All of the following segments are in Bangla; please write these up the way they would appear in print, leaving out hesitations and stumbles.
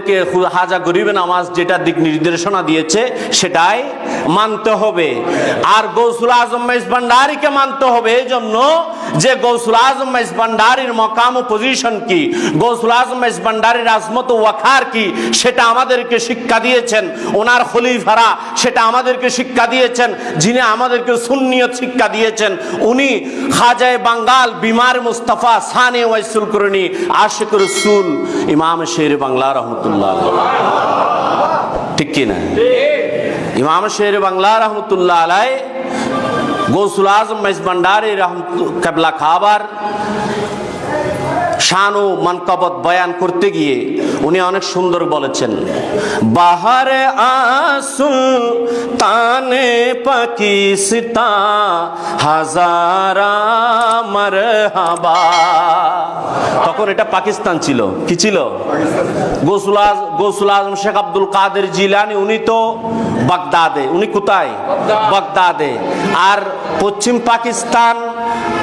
আমাদেরকে হাজা গরিবে নামাজ যেটা দিক নির্দেশনা দিয়েছে সেটাই মানতে হবে। আর গৌসুল আজম মেজ ভান্ডারীকে মানতে হবে এই জন্য যে গৌসুল আজম মেজ ভান্ডারীর মকাম ও পজিশন কি, গৌসুল আজম মেজ ভান্ডারীর আজমত ও ওয়াকার কি সেটা আমাদেরকে শিক্ষা দিয়েছেন ওনার খলিফারা, সেটা আমাদেরকে শিক্ষা দিয়েছেন যিনি আমাদেরকে সুন্নিয়ত শিক্ষা দিয়েছেন, উনি খাজায়ে বাঙ্গাল বিমার মুস্তাফা সানে ওয়াইসুল করণী আশিক রাসূল ইমাম শের বাংলা রহমতুল্লাহ আলাইহি। ঠিক কি না? ইমাম শের বাংলা রহমতুল্লাহ আলাইহি গৌসুল আজম মেজ ভান্ডারী কিবলা খাবার শান ও মানকাবত বয়ান করতে গিয়ে উনি অনেক সুন্দর বলেছেন, বাহারে আসুল তানে পাকিস্তান হাজারা মারহাবা। তখন এটা পাকিস্তান ছিল, কি ছিল? গৌসুল আজম শেখ আব্দুল কাদের জিলানী উনি তো বাগদাদে, উনি কোথায়? বাগদাদে। আর পশ্চিম পাকিস্তান,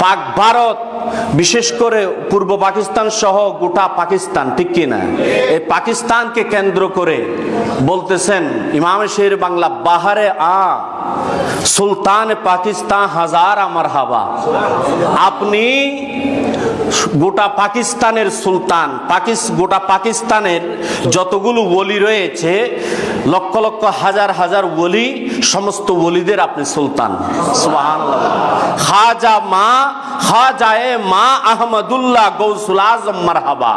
পাক ভারত, বিশেষ করে পূর্ব পাকিস্তান সহ গোটা পাকিস্তান, ঠিক কিনা? এই পাকিস্তানকে কেন্দ্র করে বলতেছেন ইমাম শের বাংলা, বাহারে আ সুলতান পাকিস্তান হাজারা মারহাবা। আপনি গোটা পাকিস্তানের সুলতান, গোটা পাকিস্তানের যতগুলো ওলি রয়েছে, লক্ষ লক্ষ হাজার হাজার ওলি, সমস্ত ওলিদের আপনি সুলতান। সুবহানাল্লাহ। খাজায়ে মা আহমদুল্লাহ গৌসুল আজম মারহাবা।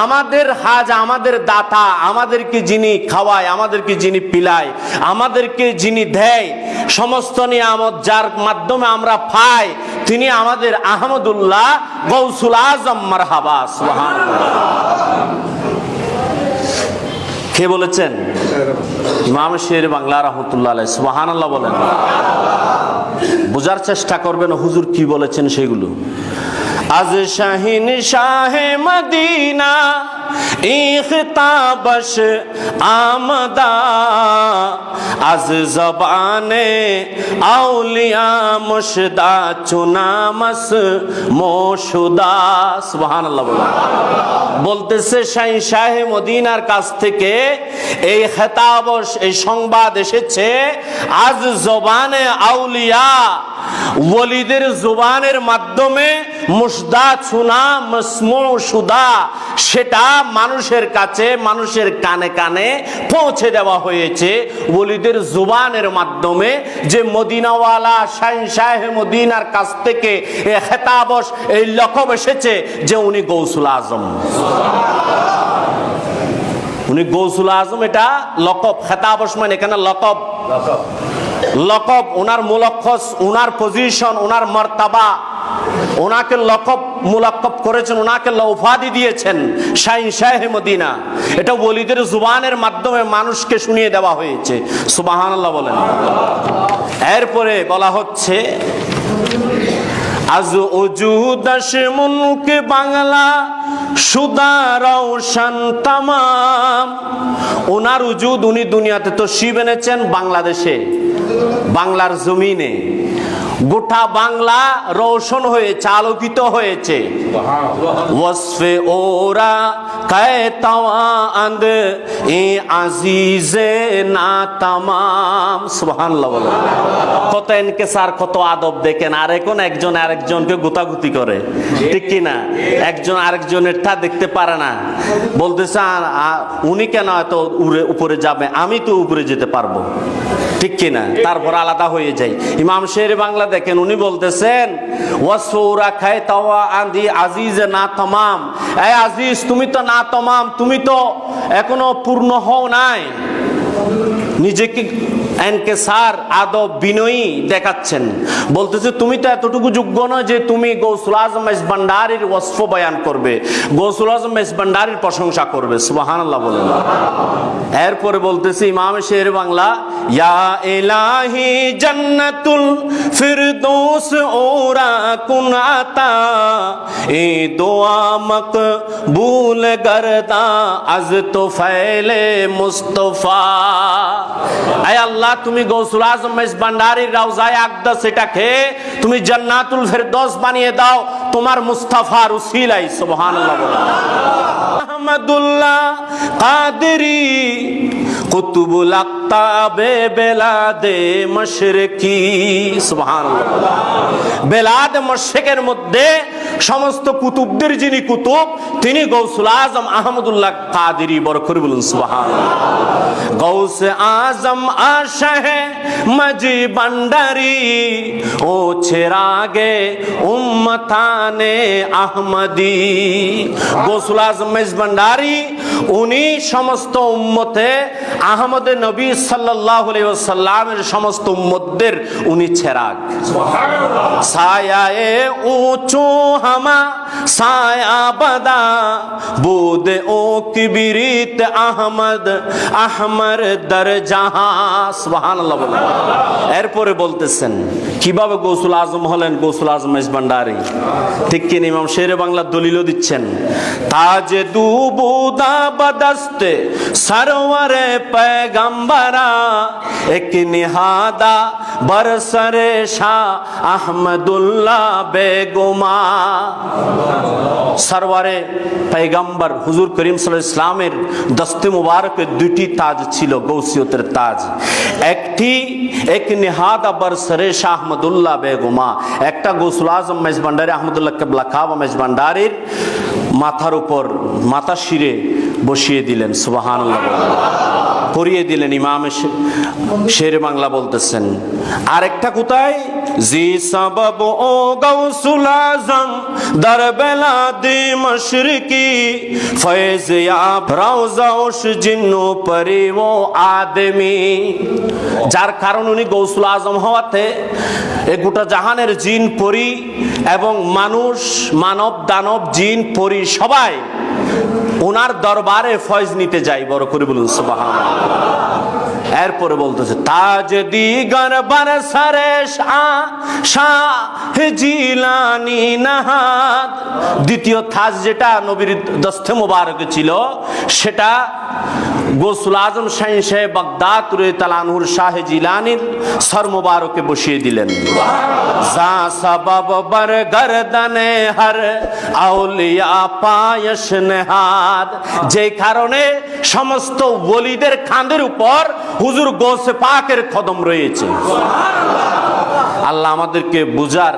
আমাদের হাজা, আমাদের দাতা, আমাদেরকে যিনি খাওয়ায়, আমাদেরকে যিনি পিলায়, আমাদেরকে যিনি দেয়, সমস্ত নিয়ামত যার মাধ্যমে আমরা পাই, তিনি আমাদের আহমদুল্লাহ গৌসুল আজম মারহাবা। সুবহানাল্লাহ। কে বলেছেন? ইমাম শের বাংলা রহমতুল্লাহ আলাইহি। সুবহানাল্লাহ বলেন। বোঝার চেষ্টা করবেন হুজুর কি বলেছেন সেগুলো। আজ শাহিন শাহে মদিনা ইখতাবশ আমদা, আজ জবানে আউলিয়া মুর্শিদা চুনামস মোশুদা। সুবহানাল্লাহ বলেন। বলতেছে শাহিন শাহে মদিনার কাছ থেকে এই খেতাবশ, এই সংবাদ এসেছে, আজ জবানে আউলিয়া, ওলিদের জবানের মাধ্যমে মুর্শিদা চুনা মসমুশুদা, সেটা মানুষের কাছে, মানুষের কানে কানে পৌঁছে দেওয়া হয়েছে ওলিদের জুবানের মাধ্যমে, যে মদিনাওয়ালা শাহিন শাহে মদিনার কাছ থেকে এই খেতাবশ, এই লকব এসেছে যে উনি গৌসুল আজম। উনি গৌসুল আজম, এটা লকব। খেতাবশ মানে এখানে লকব। লকব ওনার মুলক্ষস, ওনার পজিশন, ওনার মর্তাবা, ওনাকে লকব মুলাক্কাব করেছেন, ওনাকে উপাধি দিয়েছেন শাহিন শাহে মদিনা। এটা ওলিদের জুবানের মাধ্যমে মানুষকে শুনিয়ে দেওয়া হয়েছে। সুবহানাল্লাহ বলেন। এরপরে বলা হচ্ছে, আজ ওজুদাশ মুলক বাংলা সুদা রওশন তামাম। ওনার উজুদ, উনি দুনিয়াতে তশরিফ এনেছেন বাংলাদেশে, বাংলার জমিনে। গোটা বাংলা রোশন হয়েছে, আলোকিত হয়েছে। ওয়াসফে ওরা কায়ে তাওয়ান্দ এ আজিজে না তামাম। সুবহানাল্লাহ বলেন। কত ইনকিসার, কত আদব দেখেন। আর এখন একজন আরেকজনকে গুতাগুতি করে, ঠিক কি না? একজন আরেকজনেরটা দেখতে পারে না, বলতেছে উনি কেন এত উপরে যাবে, আমি তো উপরে যেতে পারবো, ঠিক কিনা? তারপর আলাদা হয়ে যায়। ইমাম শের বাংলা দেখেন, উনি বলতেছেন ওয়াসফুরা খায় তাওয়া আন্দি আজিজ না তামাম। এই আজিজ, তুমি তো না তামাম, তুমি তো এখনো পূর্ণ হও নাই। নিজেকে ইনকিসার, আদব, বিনয়ী দেখাচ্ছেন। বলতেছে তুমি তো এতটুকু যোগ্য নয় যে তুমি গৌসুল আজম মেজ ভান্ডারীর ওয়াসফ বয়ান করবে, গৌসুল আজম মেজ ভান্ডারীর প্রশংসা করবে। সুবহানাল্লাহ বলেন। এরপরে বলতেছে ইমাম শের বাংলা, ইয়া ইলাহি জান্নাতুল ফিরদৌস ওরা কুনাতা, এ দোয়া মকবুল গরদা আজ তো ফাইলে মুস্তাফা। আয় আল্লাহ, তুমি গৌসুল আজম মেজ ভান্ডারীর রওজায়ে আকদাস এটাকে তুমি জান্নাতুল ফিরদৌস বানিয়ে দাও তোমার মুস্তাফার উসিলায়। সুবহানাল্লাহ বলেন। আহমদুল্লাহ কাদেরি কুতুবুল আকতাবে বেলাদে মশরিকি। সুবহানাল্লাহ। বেলাদে মশরিকের মধ্যে সমস্ত কুতুবদের যিনি কুতুব তিনি গৌসুল আজম আহমদুল্লাহ কাদেরি। বড় করে বলুন সুবহানাল্লাহ। গৌসে আজম আশাহে মজি ভান্ডারি ও চেরাগে উম্মতানে আহমদি। গৌসুল আজম মজি ভান্ডারি উনি সমস্ত উম্মতে আহমদ নবী সাল্লাল্লাহু আলাইহি ওয়াসাল্লামের সমস্ত উম্মতদের উনি চেরাগ। সায়ায়ে উঁচু হামা সায়া বাদা বুদে ও কিবিরিত আহমদ আহমর দর জাহা। সুবহানাল্লাহ বলেন। এরপরে বলতেছেন কিভাবে গৌসুল আজম হলেন গৌসুল আজম মজি ভান্ডারি। ঠিক কিনা? ইমাম শেরে বাংলা দলিলও দিচ্ছেন। তাজে দুবুদা বদস্তে সরওয়ারে पैगंबरा एक निहादा बरसरे शाह अहमदुल्लाह बेगुमा। सरवारे पैगंबर हुजूर करीम सल्लल्लाहु अलैहि इस्लामेर दस्ते मुबारकेर दुटी ताज छिलो गौसियतेर ताज। एकटी एक निहादा बरसरे शाह अहमदुल्लाह बेगुमा। एकटा गौसुल आजम मजी भांडारी अहमदुल्लाह केबला काबा मजी भांडारीर মাথার উপর মাথা শিরে বসিয়ে দিলেন। সুবহানাল্লাহ। পরিয়ে দিলেন। ইমাম শেরে বাংলা বলতেছেন আরেকটা কোথায় জি সবব ও গৌসুল আজম দর বেলাদে মশরিকি ফয়েজ ইয়াব রওজা উস জিন্নু পরি ও আদমি। যার কারণ উনি গৌসুল আজম হওয়াতে এই গোটা জাহানের জিন পরি এবং মানুষ মানব দানব জিন পরি সবাই ওনার দরবারে ফয়েজ নিতে যায়। বড় করে বলুন সুবহানাল্লাহ। এরপরে বলতেছে তাজ দিগর বরসরে শাহ জিলানি নাহাদ। দ্বিতীয় তাজ যেটা নবীর দস্তে মোবারকে ছিল সেটা গৌসুল আজম শাহী সাহেব বাগদাদ রাদিয়াল্লাহু শাহ জিলানির সর মোবারকে বসিয়ে দিলেন। যা সবব বর গর্দনে হর আউলিয়া পায়স নেহাদ। যে কারণে সমস্ত ওলিদের কাঁধের উপর হুজুর গৌসে পাকের কদম রয়েছে। আল্লাহ আমাদেরকে বুঝার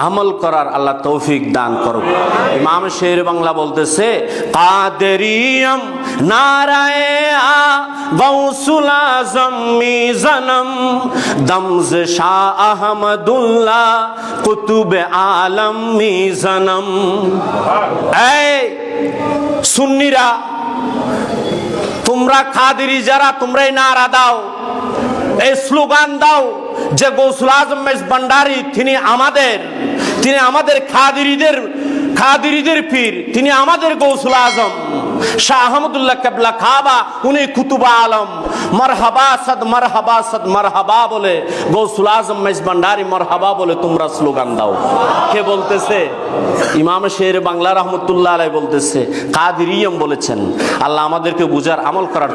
আমল করার আল্লাহ তৌফিক দান করুক। ইমাম শের বাংলা বলতেছে কাদেরিয়ম নারায়ে আ গৌসুল আজম মিজানম দমজ শাহ আহমদুল্লাহ কুতুবে আলম মিজানম। এই সুন্নিরা তোমরা কাদেরি যারা তোমরা এই নারা দাও এই স্লোগান দাও যে গৌসুল আজম মজি ভান্ডারি তিনি আমাদের খাদিরিদের পীর, তিনি আমাদের গৌসুল আজম শাহ আহমদুল্লাহ কেবলা কাবা উনি কুতুবে আলম। মারহাবা সদ মারহাবা সদ মারহাবা বলে গৌসুল আজম মজি ভান্ডারি মারহাবা বলে তোমরা স্লোগান দাও। কে বলতেছে? ইমাম শের বাংলা রহমতুল্লাহ আলাইহি বলতেছে কাদেরিয়ম বলেছেন। আল্লাহ আমাদেরকে বুঝার আমল করার